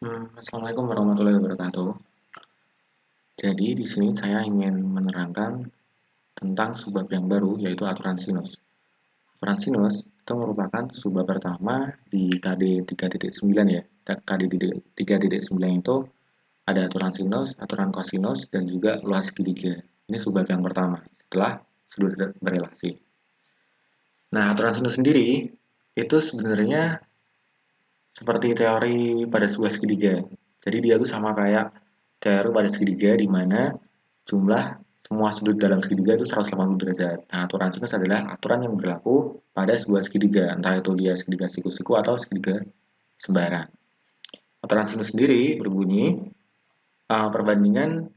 Assalamualaikum warahmatullahi wabarakatuh. Jadi di sini saya ingin menerangkan tentang subbab yang baru, yaitu aturan sinus. Aturan sinus itu merupakan subbab pertama di KD 3.9 ya. KD 3.9 itu ada aturan sinus, aturan kosinus, dan juga luas segitiga. Ini subbab yang pertama setelah sudut berelasi. Nah, aturan sinus sendiri itu sebenarnya seperti teori pada sebuah segitiga. Jadi dia itu sama kayak teori pada segitiga di mana jumlah semua sudut dalam segitiga itu 180 derajat. Nah, aturan sinus adalah aturan yang berlaku pada sebuah segitiga, entah itu dia segitiga siku-siku atau segitiga sembarang. Aturan sinus sendiri berbunyi perbandingan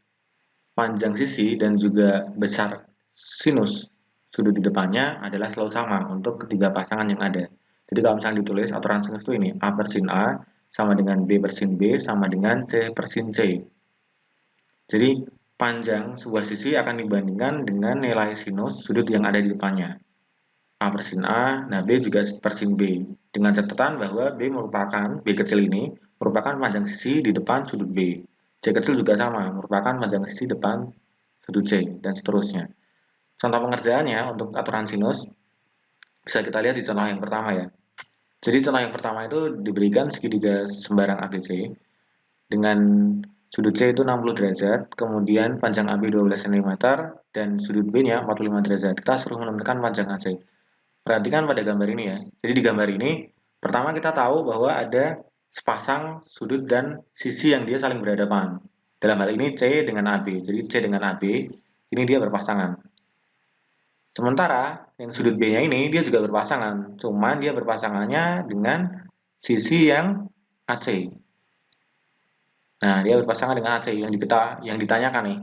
panjang sisi dan juga besar sinus sudut di depannya adalah selalu sama untuk ketiga pasangan yang ada. Jadi kalau misalnya ditulis aturan sinus itu ini A per sin A sama dengan B per sin B sama dengan C per sin C. Jadi panjang sebuah sisi akan dibandingkan dengan nilai sinus sudut yang ada di depannya. A per sin A, nah B juga per sin B. Dengan catatan bahwa B merupakan, B kecil ini merupakan panjang sisi di depan sudut B. C kecil juga sama, merupakan panjang sisi depan sudut C, dan seterusnya. Contoh pengerjaannya untuk aturan sinus bisa kita lihat di contoh yang pertama ya. Jadi contoh yang pertama itu diberikan segitiga sembarang ABC dengan sudut C itu 60 derajat, kemudian panjang AB 12 cm dan sudut B-nya 45 derajat. Kita suruh menentukan panjang AC. Perhatikan pada gambar ini ya. Jadi di gambar ini pertama kita tahu bahwa ada sepasang sudut dan sisi yang dia saling berhadapan. Dalam hal ini C dengan AB. Jadi C dengan AB ini dia berpasangan. Sementara yang sudut B-nya ini dia juga berpasangan, cuman dia berpasangannya dengan sisi yang AC. Nah, dia berpasangan dengan AC yang ditanyakan nih.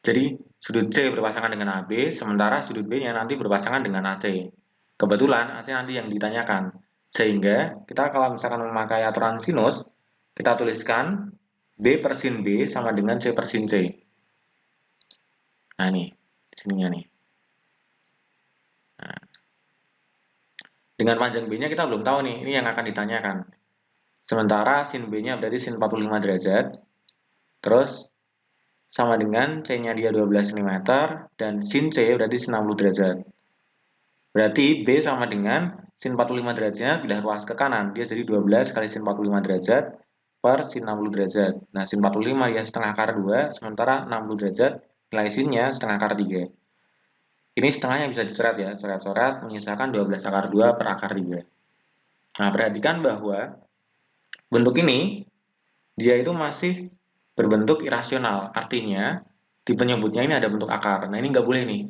Jadi sudut C berpasangan dengan AB, sementara sudut B-nya nanti berpasangan dengan AC. Kebetulan AC nanti yang ditanyakan. Sehingga kita kalau misalkan memakai aturan sinus, kita tuliskan B per sin B sama dengan C per sin C. Nah, ini sininya nih. Nah, dengan panjang B-nya kita belum tahu nih, ini yang akan ditanyakan. Sementara sin B-nya berarti sin 45 derajat. Terus sama dengan C-nya dia 12 cm dan sin C berarti sin 60 derajat. Berarti B sama dengan sin 45 derajatnya pindah ruas ke kanan. Dia jadi 12 kali sin 45 derajat per sin 60 derajat. Nah, sin 45 ya setengah akar 2, sementara 60 derajat nilai sinnya setengah akar 3. Ini setengahnya bisa dicoret ya, coret-coret menyisakan 12 akar 2 per akar 3. Nah, perhatikan bahwa bentuk ini dia itu masih berbentuk irasional, artinya di penyebutnya ini ada bentuk akar. Nah, ini nggak boleh nih.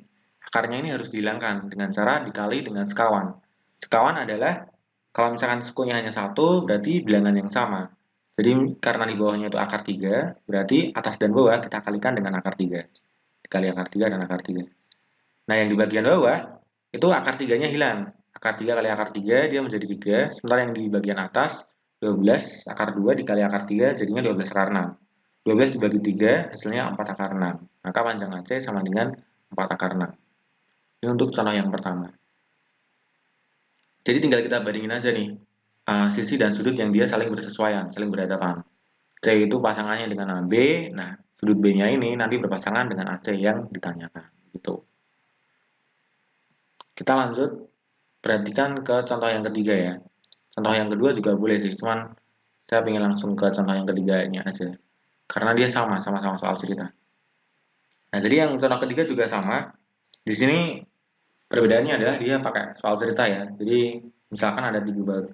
Akarnya ini harus dihilangkan dengan cara dikali dengan sekawan. Sekawan adalah kalau misalkan sukunya hanya satu, berarti bilangan yang sama. Jadi karena di bawahnya itu akar 3, berarti atas dan bawah kita kalikan dengan akar 3. Dikali akar 3 dan akar 3. Nah, yang di bagian bawah itu akar 3-nya hilang. Akar 3 kali akar 3 dia menjadi 3, sementara yang di bagian atas 12 akar 2 dikali akar 3 jadinya 12 akar 6. 12 dibagi 3 hasilnya 4 akar 6. Maka panjang AC sama dengan 4 akar 6. Ini untuk contoh yang pertama. Jadi tinggal kita bandingin aja nih sisi dan sudut yang dia saling bersesuaian, saling berhadapan. C itu pasangannya dengan AB, nah sudut B-nya ini nanti berpasangan dengan AC yang ditanyakan. Gitu. Kita lanjut, perhatikan ke contoh yang ketiga ya. Contoh yang kedua juga boleh sih, cuman saya ingin langsung ke contoh yang ketiganya aja. Karena dia sama-sama soal cerita. Nah, jadi yang contoh ketiga juga sama. Di sini perbedaannya adalah dia pakai soal cerita ya. Jadi misalkan ada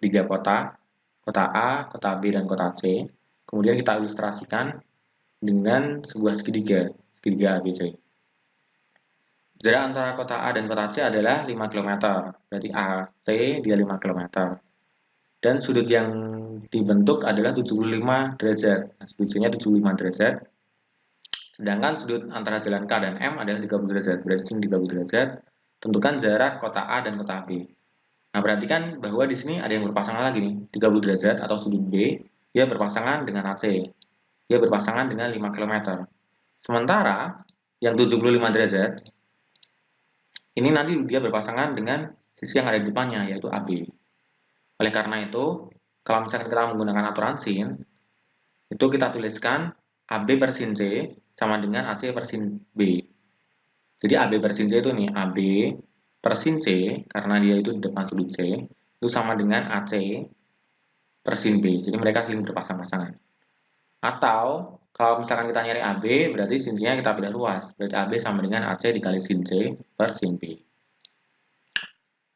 tiga kota, kota A, kota B, dan kota C. Kemudian kita ilustrasikan dengan sebuah segitiga ABC. Jarak antara kota A dan kota C adalah 5 km. Berarti AC dia 5 km. Dan sudut yang dibentuk adalah 75 derajat. Nah, sudut C-nya 75 derajat. Sedangkan sudut antara jalan K dan M adalah 30 derajat. Berarti sini 30 derajat. Tentukan jarak kota A dan kota B. Nah, perhatikan bahwa di sini ada yang berpasangan lagi nih. 30 derajat atau sudut B, dia berpasangan dengan AC. Dia berpasangan dengan 5 km. Sementara yang 75 derajat ini nanti dia berpasangan dengan sisi yang ada di depannya, yaitu AB. Oleh karena itu, kalau misalkan kita menggunakan aturan sin, Itu kita tuliskan AB per sin C sama dengan AC per sin B. Jadi AB per sin C itu nih, AB per sin C, karena dia itu di depan sudut C, itu sama dengan AC per sin B. Jadi mereka saling berpasang-pasangan. Atau kalau misalkan kita nyari AB, berarti sin C-nya kita pindah luas. Berarti AB sama dengan AC dikali sin C per sin B.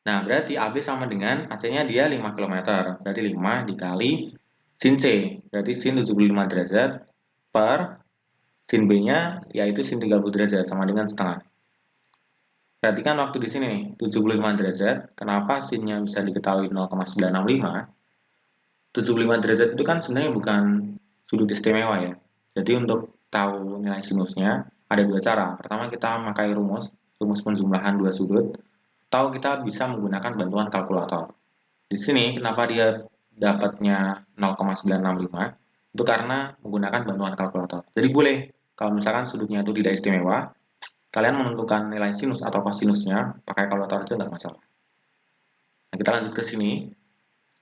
Nah, berarti AB sama dengan AC-nya dia 5 km. Berarti 5 dikali sin C. Berarti sin 75 derajat per sin B-nya yaitu sin 30 derajat sama dengan setengah. Perhatikan waktu di sini nih, 75 derajat. Kenapa sin-nya bisa diketahui 0,965? 75 derajat itu kan sebenarnya bukan sudut istimewa ya. Jadi untuk tahu nilai sinusnya ada dua cara. Pertama kita memakai rumus penjumlahan dua sudut. Atau kita bisa menggunakan bantuan kalkulator. Di sini kenapa dia dapatnya 0,965 itu karena menggunakan bantuan kalkulator. Jadi boleh kalau misalkan sudutnya itu tidak istimewa, kalian menentukan nilai sinus atau kosinusnya pakai kalkulator aja nggak masalah. Nah, kita lanjut ke sini.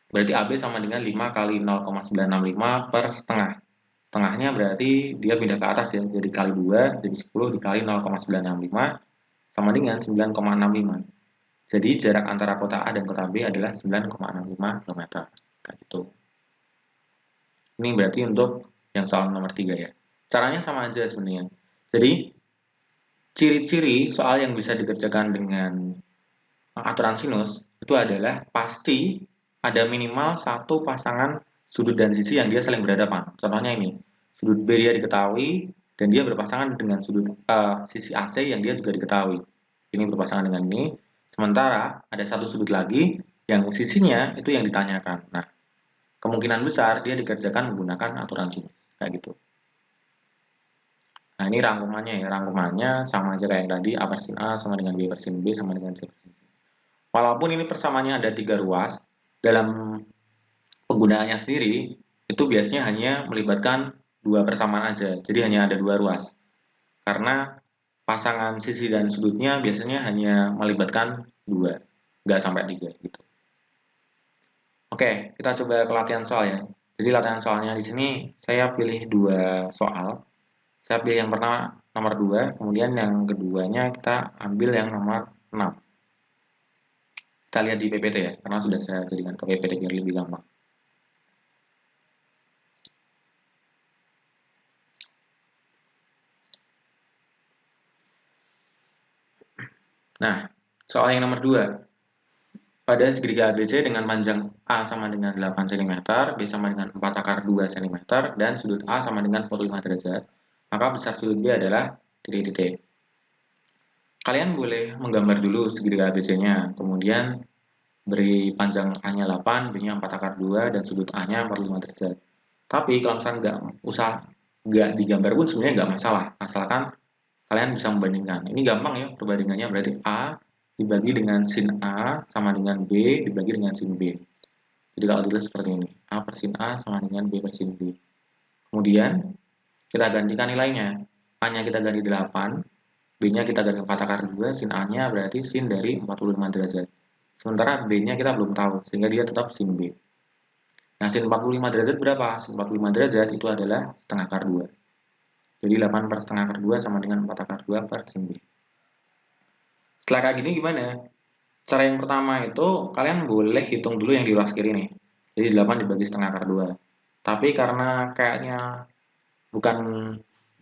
Berarti AB sama dengan 5 kali 0,965 per setengah. Setengahnya berarti dia pindah ke atas ya, jadi kali 2, jadi 10 dikali 0,965 sama dengan 9,65. Jadi jarak antara kota A dan kota B adalah 9,65 km. Kayak gitu. Ini berarti untuk yang soal nomor 3 ya. Caranya sama aja sebenarnya. Jadi ciri-ciri soal yang bisa dikerjakan dengan aturan sinus itu adalah pasti ada minimal satu pasangan sudut dan sisi yang dia saling berhadapan. Contohnya ini, sudut B dia diketahui dan dia berpasangan dengan sudut sisi AC yang dia juga diketahui. Ini berpasangan dengan ini. Sementara ada satu sudut lagi yang sisinya itu yang ditanyakan. Nah, kemungkinan besar dia dikerjakan menggunakan aturan sinus kayak gitu. Nah, ini rangkumannya ya. Rangkumannya sama aja kayak yang tadi, A per sin A sama dengan B per sin B sama dengan C per sin C. Walaupun ini persamaannya ada 3 ruas, dalam penggunaannya sendiri, itu biasanya hanya melibatkan 2 persamaan aja. Jadi hanya ada 2 ruas. Karena pasangan sisi dan sudutnya biasanya hanya melibatkan 2, nggak sampai 3 gitu. Oke, kita coba ke latihan soal ya. Jadi latihan soalnya di sini saya pilih 2 soal. Saya pilih yang pertama nomor 2, kemudian yang keduanya kita ambil yang nomor 6. Kita lihat di PPT ya, karena sudah saya jadikan ke PPT biar lebih gampang. Nah, soal yang nomor 2. Pada segitiga ABC dengan panjang A sama dengan 8 cm, B sama dengan 4 akar 2 cm, dan sudut A sama dengan 45 derajat, maka besar sudut B adalah titik-titik. Kalian boleh menggambar dulu segitiga ABC-nya, kemudian beri panjang A-nya 8, B-nya 4 akar 2, dan sudut A-nya 45 derajat. Tapi kalau misalnya nggak digambar pun sebenarnya nggak masalah, asalkan kalian bisa membandingkan. Ini gampang ya perbandingannya, berarti A dibagi dengan sin A sama dengan B dibagi dengan sin B. Jadi kalau ditulis seperti ini, A per sin A sama dengan B per sin B. Kemudian kita gantikan nilainya. A-nya kita ganti 8, B-nya kita ganti 4 akar 2, sin A-nya berarti sin dari 45 derajat. Sementara B-nya kita belum tahu, sehingga dia tetap sin B. Nah, sin 45 derajat berapa? Sin 45 derajat itu adalah setengah akar 2. Jadi 8 per setengah akar 2 sama dengan 4 akar 2 per sin B. Setelah kayak gini gimana? Cara yang pertama itu kalian boleh hitung dulu yang di ruas kiri nih. Jadi 8 dibagi setengah akar 2. Tapi karena kayaknya bukan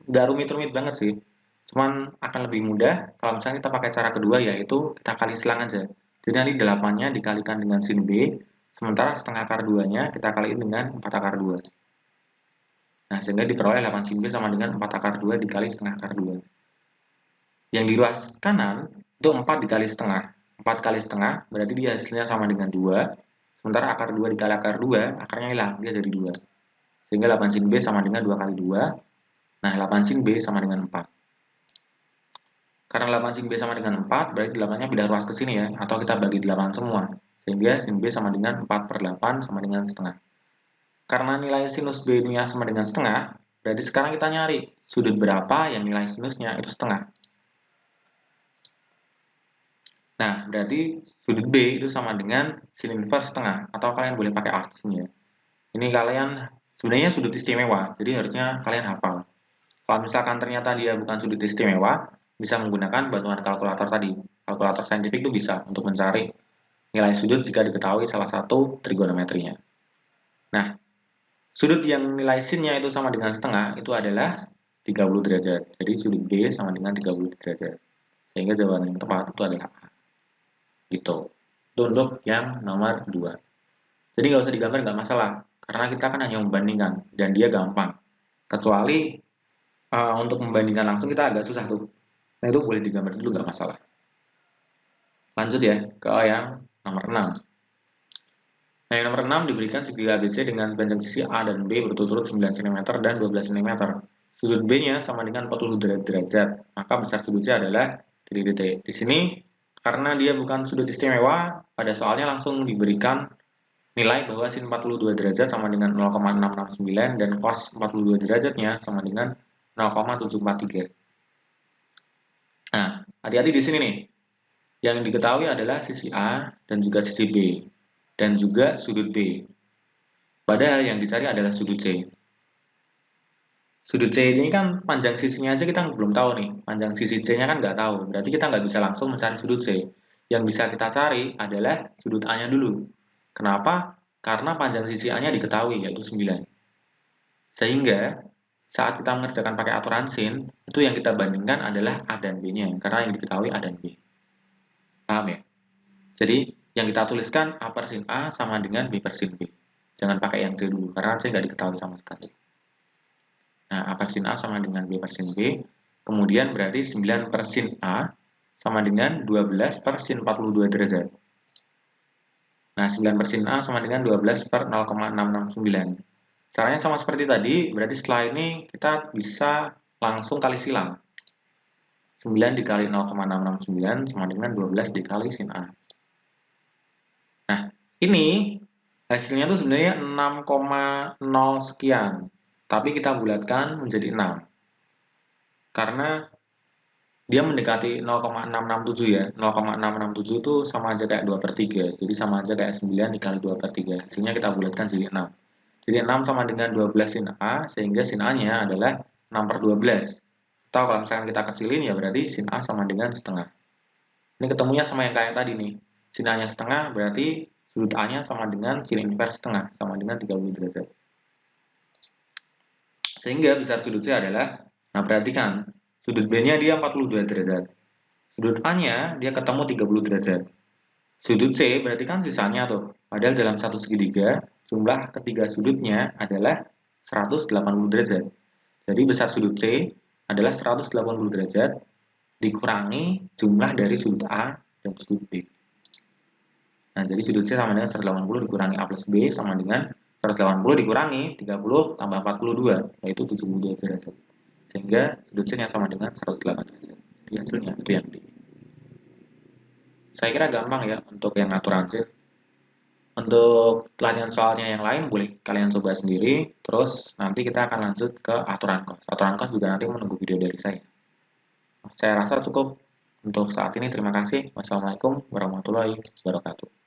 nggak rumit-rumit banget sih. Cuman akan lebih mudah kalau misalnya kita pakai cara kedua yaitu kita kali silang aja. Jadi nanti 8-nya dikalikan dengan sin B, sementara setengah akar 2-nya kita kaliin dengan 4 akar 2. Nah, sehingga diperoleh 8 sin B sama dengan 4 akar 2 dikali setengah akar 2. Yang di ruas kanan itu 4 dikali setengah. 4 kali setengah berarti dia hasilnya sama dengan 2. Sementara akar 2 dikali akar 2, akarnya hilang, dia jadi 2. Sehingga 8 sin B sama dengan 2 kali 2. Nah, 8 sin B sama dengan 4. Karena 8 sin B sama dengan 4, berarti 8-nya pindah ruas ke sini ya. Atau kita bagi 8 semua. Sehingga sin B sama dengan 4 per 8 sama dengan setengah. Karena nilai sinus B-nya sama dengan setengah, berarti sekarang kita nyari sudut berapa yang nilai sinusnya itu setengah. Nah, berarti sudut B itu sama dengan sin inverse setengah, atau kalian boleh pakai arc sini ya. Ini kalian Sebenarnya sudut istimewa, jadi harusnya kalian hafal. Kalau misalkan ternyata dia bukan sudut istimewa, bisa menggunakan bantuan kalkulator tadi. Kalkulator saintifik itu bisa untuk mencari nilai sudut jika diketahui salah satu trigonometrinya. Nah, sudut yang nilai sin-nya itu sama dengan setengah itu adalah 30 derajat. Jadi sudut B sama dengan 30 derajat. Sehingga jawaban yang tepat itu adalah A. Gitu. Itu untuk yang nomor 2. Jadi nggak usah digambar, nggak masalah. Karena kita kan hanya membandingkan. Dan dia gampang. Kecuali untuk membandingkan langsung kita agak susah tuh. Nah itu boleh digambar dulu, nggak masalah. Lanjut ya ke yang nomor 6. Nah, yang nomor 6 diberikan segitiga ABC dengan panjang sisi A dan B berturut-turut 9 cm dan 12 cm. Sudut B-nya sama dengan 40 derajat, maka besar sudut C adalah titik T. Di sini, karena dia bukan sudut istimewa, pada soalnya langsung diberikan nilai bahwa sin 42 derajat sama dengan 0,669 dan cos 42 derajatnya sama dengan 0,743. Nah, hati-hati di sini nih. Yang diketahui adalah sisi A dan juga sisi B dan juga sudut B. Padahal yang dicari adalah sudut C. Sudut C ini kan panjang sisinya aja kita belum tahu nih. Panjang sisi C-nya kan nggak tahu. Berarti kita nggak bisa langsung mencari sudut C. Yang bisa kita cari adalah sudut A-nya dulu. Kenapa? Karena panjang sisi A-nya diketahui, yaitu 9. Sehingga saat kita mengerjakan pakai aturan sin, itu yang kita bandingkan adalah A dan B-nya. Karena yang diketahui A dan B. Paham ya? Jadi yang kita tuliskan A per sin A sama dengan B per sin B. Jangan pakai yang C dulu, karena C nggak diketahui sama sekali. Nah, A per sin A sama dengan B per sin B. Kemudian berarti 9 per sin A sama dengan 12 per sin 42 derajat. Nah, 9 per sin A sama dengan 12 per 0,669. Caranya sama seperti tadi, berarti setelah ini kita bisa langsung kali silang. 9 dikali 0,669 sama dengan 12 dikali sin A. Nah, ini hasilnya tuh sebenarnya 6,0 sekian. Tapi kita bulatkan menjadi 6. Karena dia mendekati 0,667 ya. 0,667 itu sama aja kayak 2 per 3. Jadi sama aja kayak 9 dikali 2 per 3. Hasilnya kita bulatkan jadi 6. Jadi 6 sama dengan 12 sin A, sehingga sin A-nya adalah 6 per 12. Atau kalau misalkan kita kecilin ya berarti sin A sama dengan setengah. Ini ketemunya sama yang kayak tadi nih. Sin A-nya setengah berarti sudut A-nya sama dengan sin inverse setengah, sama dengan 30 derajat. Sehingga besar sudut C adalah, nah perhatikan, sudut B-nya dia 42 derajat. Sudut A-nya dia ketemu 30 derajat. Sudut C berarti kan sisanya tuh. Padahal dalam satu segitiga, jumlah ketiga sudutnya adalah 180 derajat. Jadi besar sudut C adalah 180 derajat dikurangi jumlah dari sudut A dan sudut B. Nah, jadi sudut C sama dengan 180 dikurangi A plus B sama dengan 180 dikurangi 30 tambah 42, yaitu 72 derajat. Sehingga sudut C yang sama dengan 108 derajat. Jadi hasilnya itu yang D. Saya kira gampang ya untuk yang aturan C. Untuk latihan soalnya yang lain boleh kalian coba sendiri. Terus nanti kita akan lanjut ke aturan kos. Aturan kos juga nanti menunggu video dari saya. Saya rasa cukup untuk saat ini. Terima kasih. Wassalamualaikum warahmatullahi wabarakatuh.